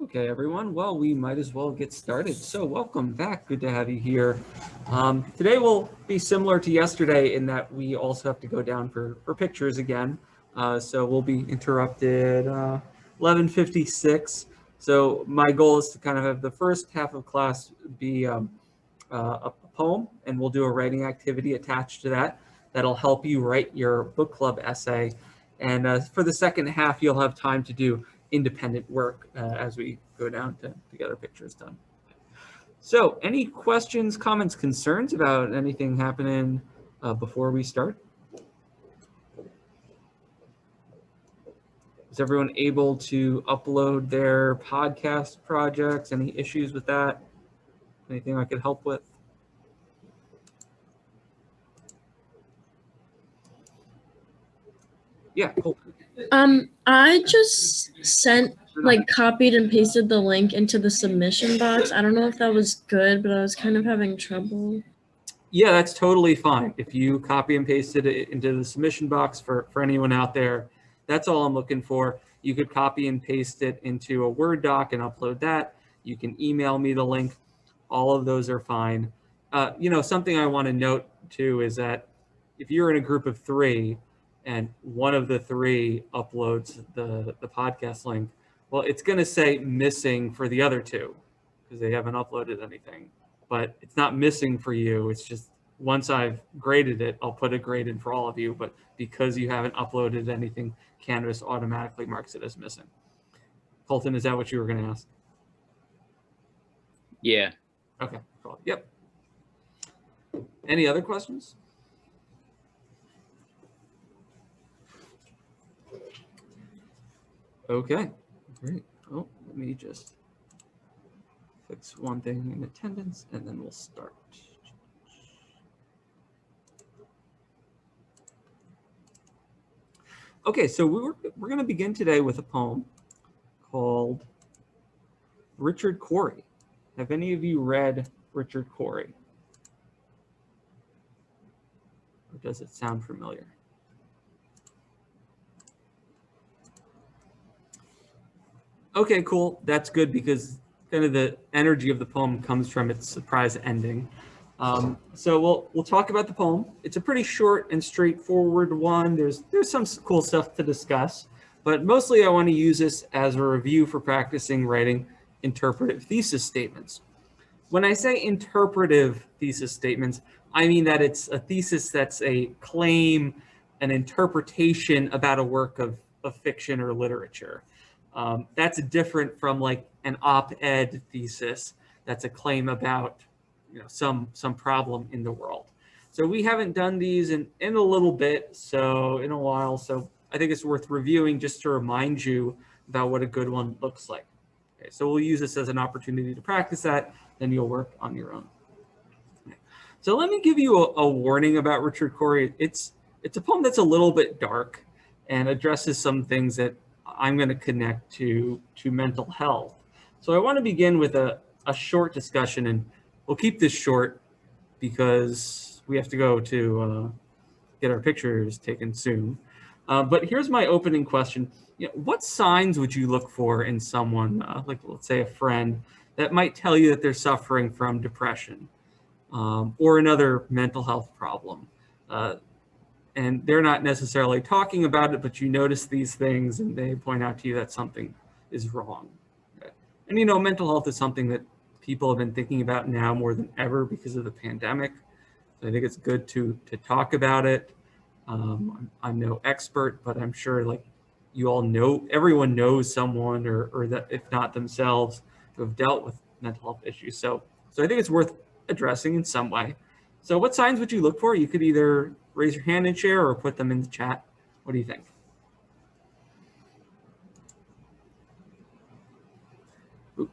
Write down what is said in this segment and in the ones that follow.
Okay, everyone. Well, we might as well get started. So welcome back. Good to have you here. Today will be similar to yesterday in that we also have to go down for pictures again. So we'll be interrupted 11:56. So my goal is to kind of have the first half of class be a poem, and we'll do a writing activity attached to that. That'll help you write your book club essay. And for the second half, you'll have time to do independent work as we go down to get our pictures done. So any questions, comments, concerns about anything happening before we start? Is everyone able to upload their podcast projects? Any issues with that? Anything I could help with? Yeah, cool. I just copied and pasted the link into the submission box. I don't know if that was good, but I was kind of having trouble. Yeah, that's totally fine. If you copy and pasted it into the submission box for anyone out there, that's all I'm looking for. You could copy and paste it into a Word doc and upload that. You can email me the link. All of those are fine. Something I want to note too is that if you're in a group of three and one of the three uploads the podcast link, well, it's going to say missing for the other two because they haven't uploaded anything. But it's not missing for you. It's just once I've graded it, I'll put a grade in for all of you. But because you haven't uploaded anything, Canvas automatically marks it as missing. Colton, is that what you were going to ask? Yeah. Okay, cool. Yep. Any other questions? Okay, great. Oh, let me just fix one thing in attendance and then we'll start. Okay, so we're going to begin today with a poem called Richard Cory. Have any of you read Richard Cory? Or does it sound familiar? Okay, cool. That's good because kind of the energy of the poem comes from its surprise ending. So we'll talk about the poem. It's a pretty short and straightforward one. There's some cool stuff to discuss, but mostly I want to use this as a review for practicing writing interpretive thesis statements. When I say interpretive thesis statements, I mean that it's a thesis that's a claim, an interpretation about a work of fiction or literature. That's different from like an op-ed thesis that's a claim about some problem in the world. So we haven't done these in a little bit, so in a while. So I think it's worth reviewing just to remind you about what a good one looks like. Okay, so we'll use this as an opportunity to practice that, then you'll work on your own. Okay. So let me give you a warning about Richard Cory. It's a poem that's a little bit dark and addresses some things that I'm going to connect to mental health. So I want to begin with a short discussion, and we'll keep this short because we have to go to get our pictures taken soon. But here's my opening question. What signs would you look for in someone, like let's say a friend, that might tell you that they're suffering from depression or another mental health problem? And they're not necessarily talking about it, but you notice these things and they point out to you that something is wrong. Okay. And mental health is something that people have been thinking about now more than ever because of the pandemic. So I think it's good to talk about it. I'm no expert, but I'm sure like you all know, everyone knows someone or that if not themselves who have dealt with mental health issues. So I think it's worth addressing in some way. So what signs would you look for? You could either raise your hand and share or put them in the chat. What do you think?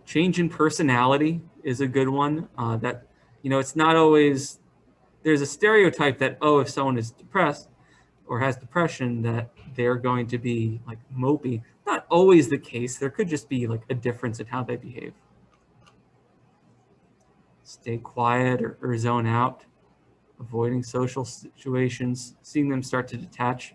Change in personality is a good one. That, it's not always, there's a stereotype that, oh, if someone is depressed or has depression, that they're going to be like mopey. Not always the case. There could just be like a difference in how they behave. Stay quiet or zone out. Avoiding social situations, seeing them start to detach.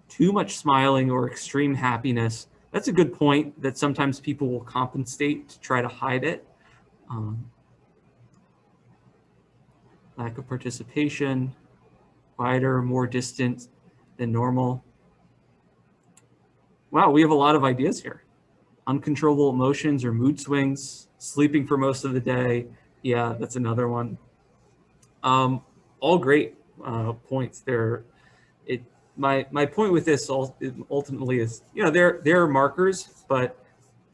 Too much smiling or extreme happiness That's a good point, that sometimes people will compensate to try to hide it. Lack of participation, quieter, more distant than normal. Wow, we have a lot of ideas here. Uncontrollable emotions or mood swings, sleeping for most of the day. Yeah, that's another one. All great points there. My point with this ultimately is, there are markers, but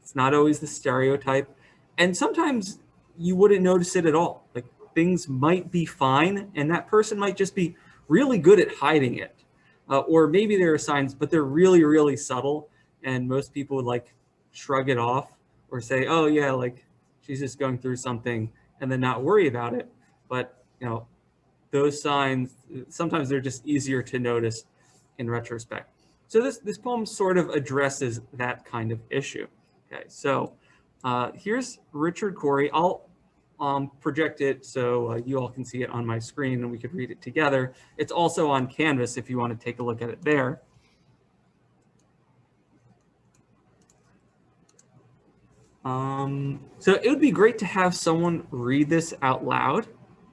it's not always the stereotype. And sometimes you wouldn't notice it at all. Like, things might be fine, and that person might just be really good at hiding it. Or maybe there are signs, but they're really, really subtle, and most people would like shrug it off or say, oh yeah, like she's just going through something, and then not worry about it. But those signs, sometimes they're just easier to notice in retrospect. So this poem sort of addresses that kind of issue. Okay, so here's Richard Corey. I'll project it so you all can see it on my screen and we could read it together. It's also on Canvas if you want to take a look at it there. So it would be great to have someone read this out loud.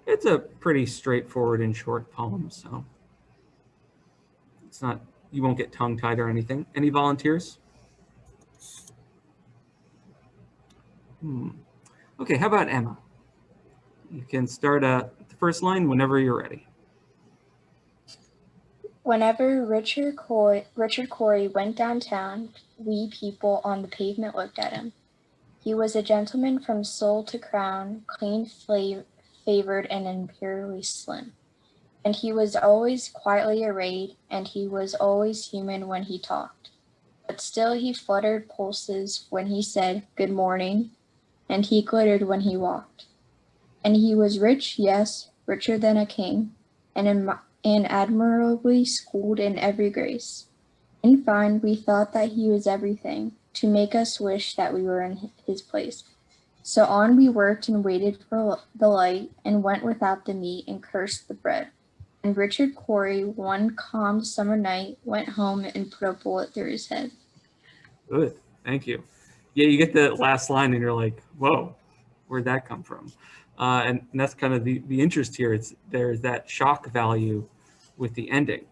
It's a pretty straightforward and short poem, so it's not, you won't get tongue-tied or anything. Any volunteers? Okay, how about Emma? You can start the first line whenever you're ready. Whenever Richard Corey went downtown, we people on the pavement looked at him. He was a gentleman from sole to crown, clean-favored and imperially slim. And he was always quietly arrayed, and he was always human when he talked. But still he fluttered pulses when he said, "Good morning," and he glittered when he walked. And he was rich, yes, richer than a king, and admirably schooled in every grace. In fine, we thought that he was everything, to make us wish that we were in his place. So on we worked and waited for the light, and went without the meat and cursed the bread. And Richard Corey, one calm summer night, went home and put a bullet through his head. Good, thank you. Yeah, you get the last line and you're like, whoa, where'd that come from? And that's kind of the interest here. There's that shock value with the ending.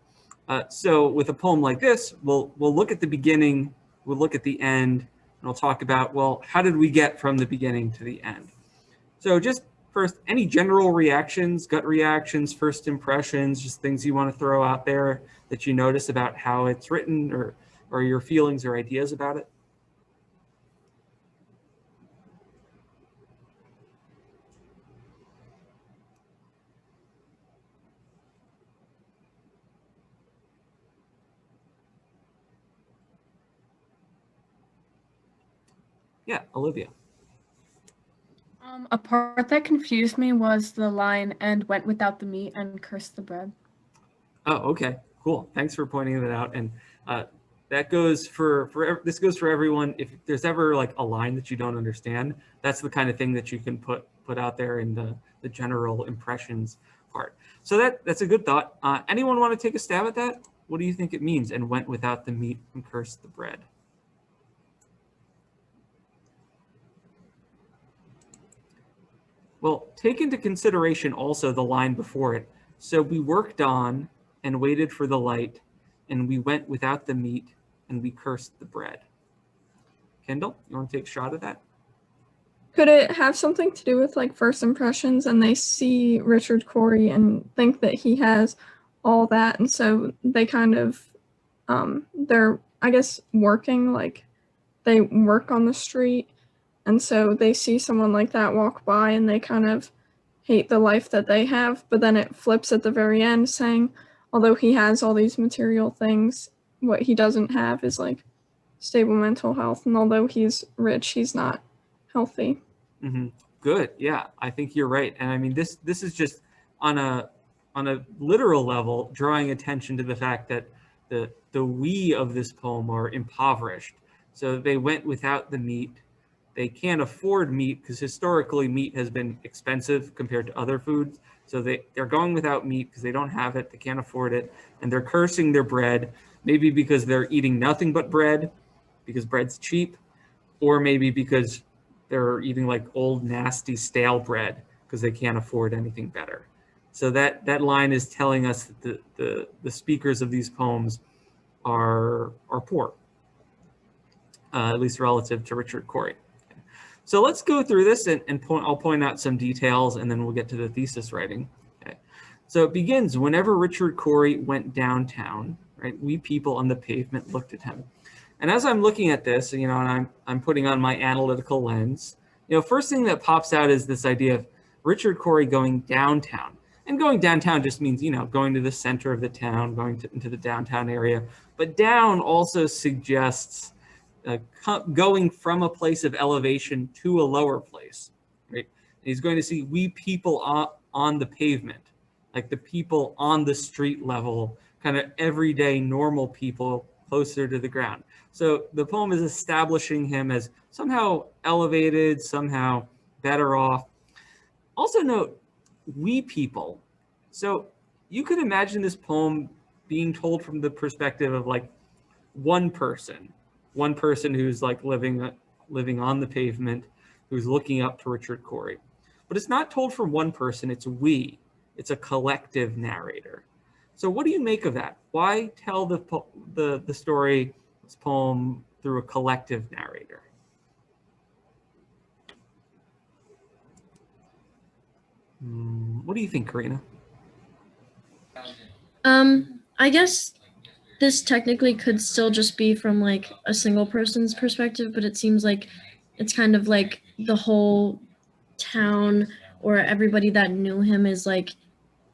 So with a poem like this, we'll look at the beginning, we'll look at the end, and we'll talk about, well, how did we get from the beginning to the end? So just first, any general reactions, gut reactions, first impressions, just things you want to throw out there that you notice about how it's written, or your feelings or ideas about it? Yeah, Olivia. A part that confused me was the line, "and went without the meat and cursed the bread." Oh, okay, cool. Thanks for pointing that out. And that goes this goes for everyone. If there's ever like a line that you don't understand, that's the kind of thing that you can put out there in the general impressions part. So that's a good thought. Anyone want to take a stab at that? What do you think it means? And went without the meat and cursed the bread. Well, take into consideration also the line before it. So we worked on and waited for the light, and we went without the meat, and we cursed the bread. Kendall, you want to take a shot at that? Could it have something to do with like first impressions, and they see Richard Corey and think that he has all that, and so they kind of they're, I guess, working, like they work on the street, and so they see someone like that walk by and they kind of hate the life that they have, but then it flips at the very end saying, although he has all these material things, what he doesn't have is like stable mental health, and although he's rich, he's not healthy. Mm-hmm. Good. Yeah, I think you're right. And I mean, this is just on a literal level, drawing attention to the fact that the we of this poem are impoverished. So they went without the meat. They can't afford meat because historically meat has been expensive compared to other foods. So they're going without meat because they don't have it, they can't afford it, and they're cursing their bread, maybe because they're eating nothing but bread, because bread's cheap, or maybe because they're eating like old, nasty, stale bread because they can't afford anything better. So that line is telling us that the speakers of these poems are poor, at least relative to Richard Cory. So let's go through this and I'll point out some details, and then we'll get to the thesis writing. Okay. So it begins, whenever Richard Cory went downtown, right, we people on the pavement looked at him. And as I'm looking at this, and I'm putting on my analytical lens, first thing that pops out is this idea of Richard Cory going downtown. And going downtown just means, going to the center of the town, into the downtown area. But down also suggests going from a place of elevation to a lower place, right? And he's going to see we people on the pavement, like the people on the street level, kind of everyday normal people closer to the ground. So the poem is establishing him as somehow elevated, somehow better off. Also note, we people. So you could imagine this poem being told from the perspective of like one person who's like living on the pavement, who's looking up to Richard Cory. But it's not told from one person, it's we. It's a collective narrator. So what do you make of that? Why tell the story, this poem, through a collective narrator? What do you think, Karina? I guess this technically could still just be from like a single person's perspective, but it seems like it's kind of like the whole town or everybody that knew him is like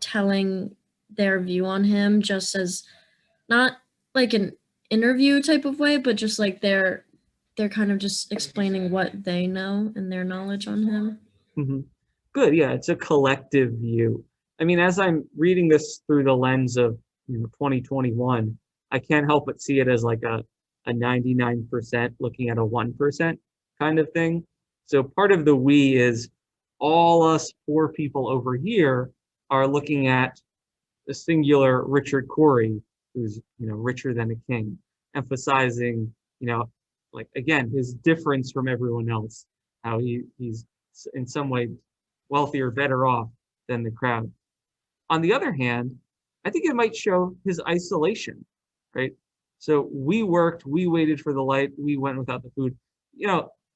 telling their view on him, just as not like an interview type of way, but just like they're kind of just explaining what they know and their knowledge on him. Mm-hmm. Good, yeah, it's a collective view. I mean, as I'm reading this through the lens of 2021, I can't help but see it as like a 99% looking at a 1% kind of thing. So part of the we is all us four people over here are looking at the singular Richard Cory, who's richer than a king, emphasizing like again his difference from everyone else, how he's in some way wealthier, better off than the crowd. On the other hand, I think it might show his isolation, right? So we worked, we waited for the light, we went without the food.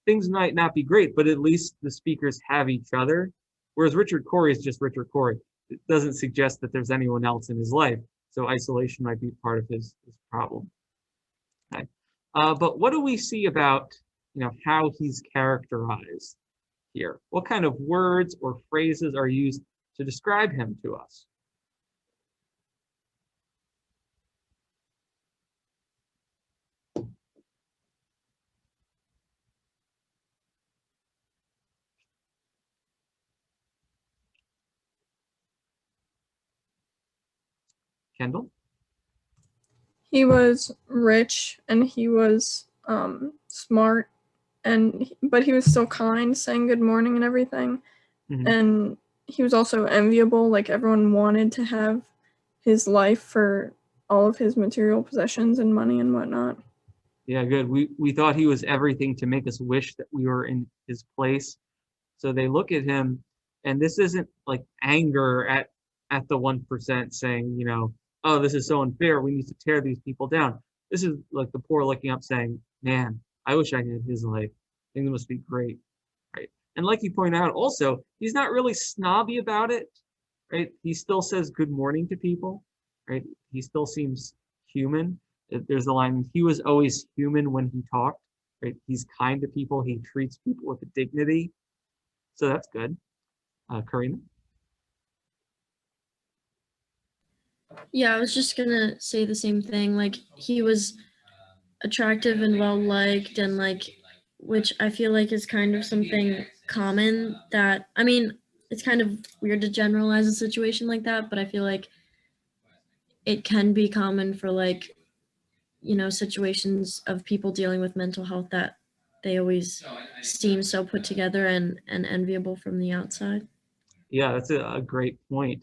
Things might not be great, but at least the speakers have each other. Whereas Richard Cory is just Richard Cory. It doesn't suggest that there's anyone else in his life. So isolation might be part of his problem. Okay. But what do we see about how he's characterized here? What kind of words or phrases are used to describe him to us? Kendall? He was rich and he was smart, but he was still kind, saying good morning and everything. Mm-hmm. And he was also enviable, like everyone wanted to have his life for all of his material possessions and money and whatnot. Yeah, good. We thought he was everything to make us wish that we were in his place. So they look at him, and this isn't like anger at the 1% saying, oh, this is so unfair, we need to tear these people down. This is like the poor looking up saying, man, I wish I had his life. Things must be great, right? And like you point out also, he's not really snobby about it, right? He still says good morning to people, right? He still seems human. There's a line, he was always human when he talked, right? He's kind to people. He treats people with dignity. So that's good. Karina? Yeah, I was just gonna say the same thing. Like he was attractive and well liked, and like, which I feel like is kind of something common that, I mean, it's kind of weird to generalize a situation like that, but I feel like it can be common for like, situations of people dealing with mental health, that they always seem so put together and enviable from the outside. Yeah, that's a great point.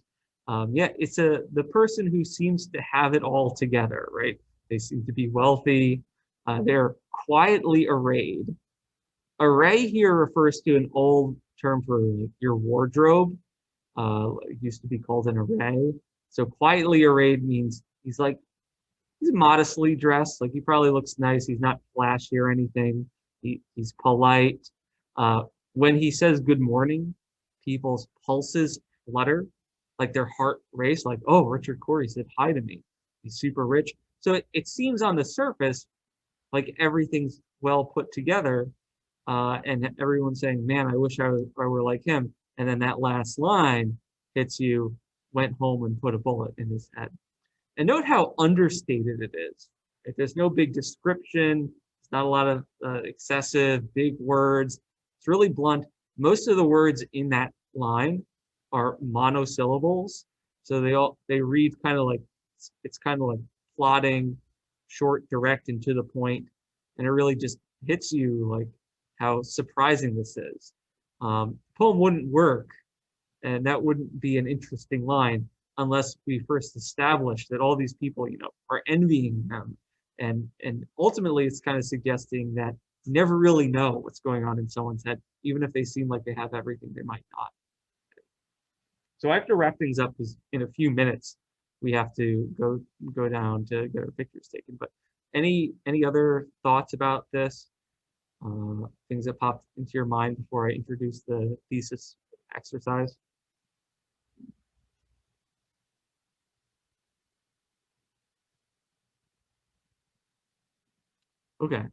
Yeah, it's the person who seems to have it all together, right? They seem to be wealthy. They're quietly arrayed. Array here refers to an old term for like, your wardrobe. It used to be called an array. So quietly arrayed means he's modestly dressed. Like he probably looks nice. He's not flashy or anything. He's polite. When he says good morning, people's pulses flutter, like their heart race, like, oh, Richard Cory said hi to me. He's super rich. So it seems on the surface like everything's well put together, and everyone's saying, man, I wish I were like him. And then that last line hits you, went home and put a bullet in his head. And note how understated it is. If there's no big description, it's not a lot of excessive big words. It's really blunt. Most of the words in that line are monosyllables, so they read kind of like it's kind of like plotting, short, direct, and to the point, and it really just hits you like how surprising this is. Poem wouldn't work, and that wouldn't be an interesting line unless we first established that all these people, are envying them. And ultimately, it's kind of suggesting that you never really know what's going on in someone's head, even if they seem like they have everything, they might not. So I have to wrap things up because in a few minutes we have to go down to get our pictures taken. But any other thoughts about this? Things that popped into your mind before I introduce the thesis exercise? Okay.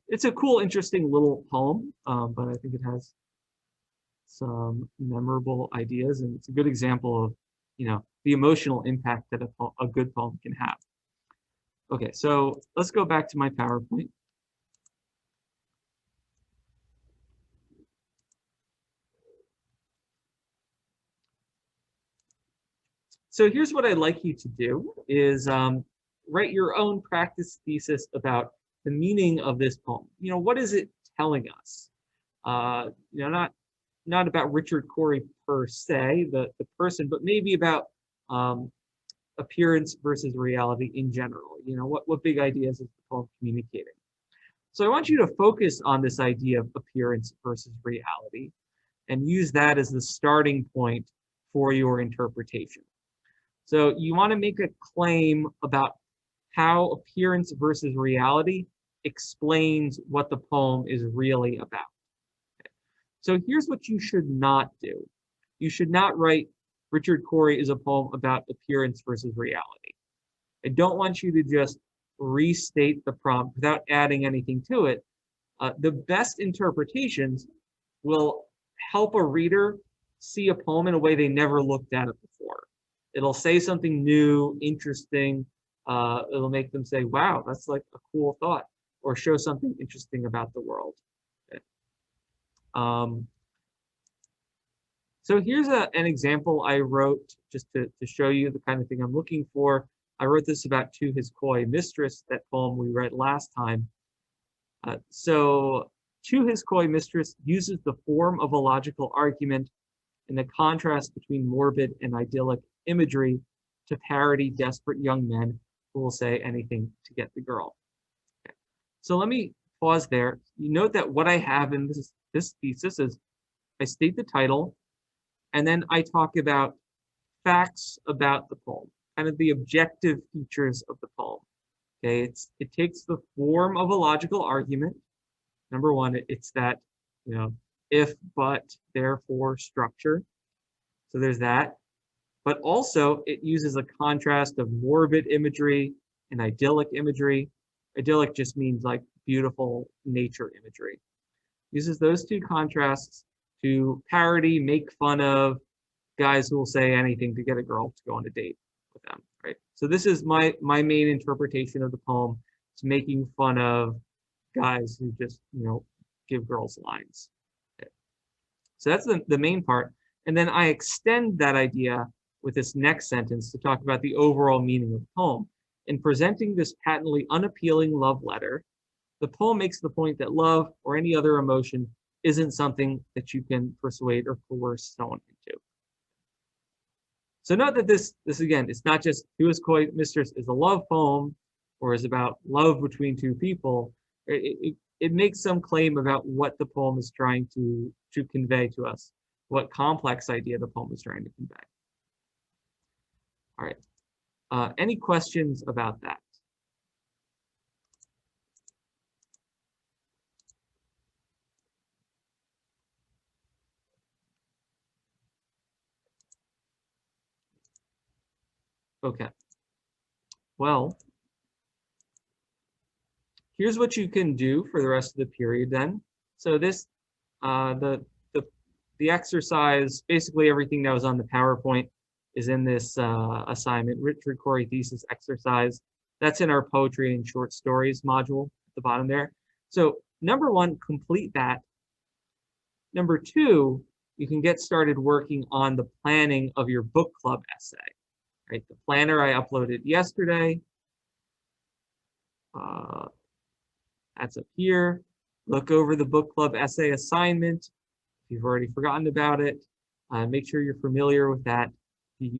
It's a cool, interesting little poem, but I think it has some memorable ideas, and it's a good example of, the emotional impact that a good poem can have. Okay, so let's go back to my PowerPoint. So here's what I'd like you to do is write your own practice thesis about the meaning of this poem. What is it telling us? Not about Richard Cory per se, the person, but maybe about appearance versus reality in general. What big ideas is the poem communicating? So I want you to focus on this idea of appearance versus reality and use that as the starting point for your interpretation. So you want to make a claim about how appearance versus reality explains what the poem is really about. So here's what you should not do. You should not write Richard Cory is a poem about appearance versus reality. I don't want you to just restate the prompt without adding anything to it. The best interpretations will help a reader see a poem in a way they never looked at it before. It'll say something new, interesting. It'll make them say, wow, that's like a cool thought, or show something interesting about the world. Okay. So here's an example I wrote just to show you the kind of thing I'm looking for. I wrote this about To His Coy Mistress, that poem we read last time. So To His Coy Mistress uses the form of a logical argument and the contrast between morbid and idyllic imagery to parody desperate young men who will say anything to get the girl. Okay. So let me pause there. You note that what I have in this thesis is I state the title, and then I talk about facts about the poem, kind of the objective features of the poem. Okay, it takes the form of a logical argument. Number one, it's that, if, but, therefore structure. So there's that. But also it uses a contrast of morbid imagery and idyllic imagery. Idyllic just means like beautiful nature imagery. Uses those two contrasts to parody, make fun of guys who will say anything to get a girl to go on a date with them, right? So this is my main interpretation of the poem. It's making fun of guys who just, give girls lines. Okay. So that's the main part. And then I extend that idea with this next sentence to talk about the overall meaning of the poem. In presenting this patently unappealing love letter, the poem makes the point that love or any other emotion isn't something that you can persuade or coerce someone into. So note that this again, it's not just To His Coy Mistress is a love poem. or is about love between two people, it makes some claim about what the poem is trying to convey to us, what complex idea the poem is trying to convey. All right. Any questions about that? Okay. Well, here's what you can do for the rest of the period then. So this, the exercise, basically everything that was on the PowerPoint is in this assignment, Richard Corey thesis exercise. That's in our poetry and short stories module at the bottom there. So number one, complete that. Number two, you can get started working on the planning of your book club essay. Right, the planner I uploaded yesterday. That's up here. Look over the book club essay assignment. If you've already forgotten about it, make sure you're familiar with that.